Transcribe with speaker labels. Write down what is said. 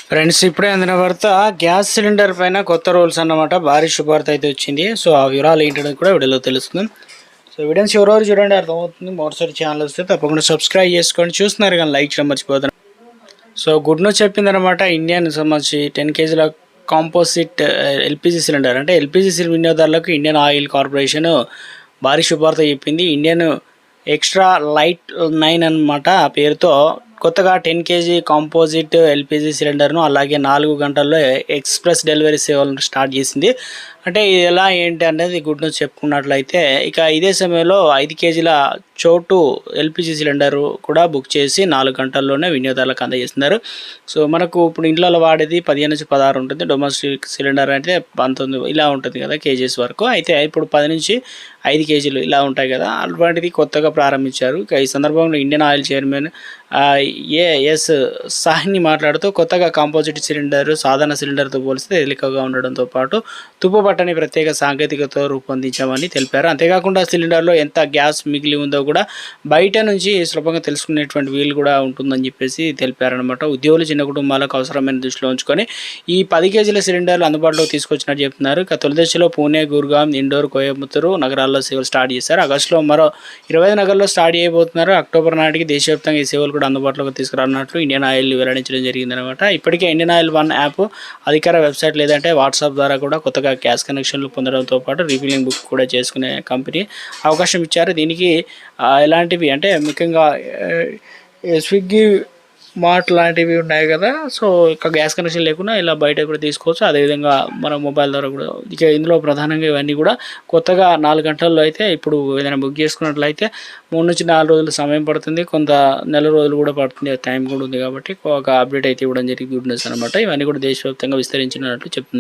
Speaker 1: Friends, ఇప్పుడే అందిన వార్త గ్యాస్ సిలిండర్ పైన కొత్త రూల్స్ అన్నమాట. భారీ శుభార్త అయితే వచ్చింది. సో ఆ వివరాలు ఏంటనేది కూడా వీడియోలో తెలుస్తుంది. సో వీడియోస్ ఎవరెవరు చూడండి, అర్థమవుతుంది. మరోసారి ఛానల్ వస్తే తప్పకుండా సబ్స్క్రైబ్ చేసుకోండి. చూస్తున్నారు కానీ లైక్ చేయడం మర్చిపోతున్నాను. సో గుడ్ న్యూస్ చెప్పిందనమాట. ఇండియన్ సంబంధించి 10 కేజీల కాంపోజిట్ ఎల్పిజి సిలిండర్, అంటే ఎల్పిజి వినియోగదారులకు ఇండియన్ ఆయిల్ కార్పొరేషన్ భారీ శుభార్త చెప్పింది. ఇండియన్ ఎక్స్ట్రా లైట్ 9 అన్నమాట ఆ పేరుతో కొత్తగా 10 కేజీ కాంపోజిట్ ఎల్పిజి సిలిండర్ను అలాగే 4 గంటల్లో ఎక్స్ప్రెస్ డెలివరీ సేవలను స్టార్ట్ చేసింది. అంటే ఇది ఎలా ఏంటి అనేది గుడ్ న్యూస్ చెప్పుకున్నట్లయితే, ఇక ఇదే సమయంలో 5 కేజీల చోటు ఎల్పిజి సిలిండర్ కూడా బుక్ చేసి 4 గంటల్లోనే వినియోగదారులకు అందజేస్తున్నారు. సో మనకు ఇప్పుడు ఇంట్లో వాడేది 15 నుంచి 16 ఉంటుంది. డొమెస్టిక్ సిలిండర్ అయితే 19 ఇలా ఉంటుంది కదా కేజీస్ వరకు. అయితే ఇప్పుడు 10 నుంచి 5 కేజీలు ఇలా ఉంటాయి కదా, అటువంటిది కొత్తగా ప్రారంభించారు. ఇక ఈ సందర్భంలో Indian Oil chairman A S మాట్లాడుతూ, కొత్తగా కాంపోజిట్ సిలిండర్ సాధారణ సిలిండర్తో పోలిస్తే తేలికగా ఉండడంతో పాటు తుప్పుపట్టని ప్రత్యేక సాంకేతికతో రూపొందించామని తెలిపారు. అంతేకాకుండా సిలిండర్లో ఎంత గ్యాస్ మిగిలి ఉందో కూడా బయట నుంచి సులభంగా తెలుసుకునేటువంటి వీలు కూడా ఉంటుందని చెప్పేసి తెలిపారనమాట. ఉద్యోగులు, చిన్న కుటుంబాలకు అవసరమైన దృష్టిలో ఉంచుకొని ఈ 10 కేజీల సిలిండర్లు అందుబాటులోకి తీసుకొచ్చినట్టు చెప్తున్నారు. ఇక తొలి దశలో పూణే, గుర్గాం, ఇండోర్, కోయంబత్తూరు నగరాల్లో సేవలు స్టార్ట్ చేశారు. ఆగస్టులో మరో 25 నగరాల్లో స్టార్ట్ చేయబోతున్నారు. అక్టోబర్ నాటికి దేశవ్యాప్తంగా ఈ సేవలు కూడా అందుబాటులోకి తీసుకురానున్నట్లు ఇండియన్ ఆయిల్ వెల్లడించడం జరిగిందనమాట. ఇప్పటికే ఇండియన్ ఆయిల్ 1 యాప్ అధికార వెబ్సైట్ లేదంటే వాట్సాప్ ద్వారా కూడా కొత్తగా గ్యాస్ కనెక్షన్లు పొందడంతో పాటు రీఫిల్లింగ్ బుక్ కూడా చేసుకునే కంపెనీ అవకాశం ఇచ్చారు. దీనికి ఎలాంటివి అంటే ముఖ్యంగా స్విగ్గీ, మార్ట్ లాంటివి ఉన్నాయి కదా. సో ఇక గ్యాస్ కనెక్షన్ లేకుండా ఇలా బయట కూడా తీసుకోవచ్చు. అదేవిధంగా మన మొబైల్ ద్వారా కూడా. ఇక ఇందులో ప్రధానంగా ఇవన్నీ కూడా కొత్తగా 4 గంటల్లో అయితే ఇప్పుడు ఏదైనా బుక్ చేసుకున్నట్లయితే 3 నుంచి 4 రోజులు సమయం పడుతుంది. కొంత నెల రోజులు కూడా పడుతుంది, టైం కూడా ఉంది. కాబట్టి ఒక అప్డేట్ అయితే ఇవ్వడం జరిగింది, గుడ్ న్యూస్ అనమాట. ఇవన్నీ కూడా దేశవ్యాప్తంగా విస్తరించినట్లు చెప్తుంది.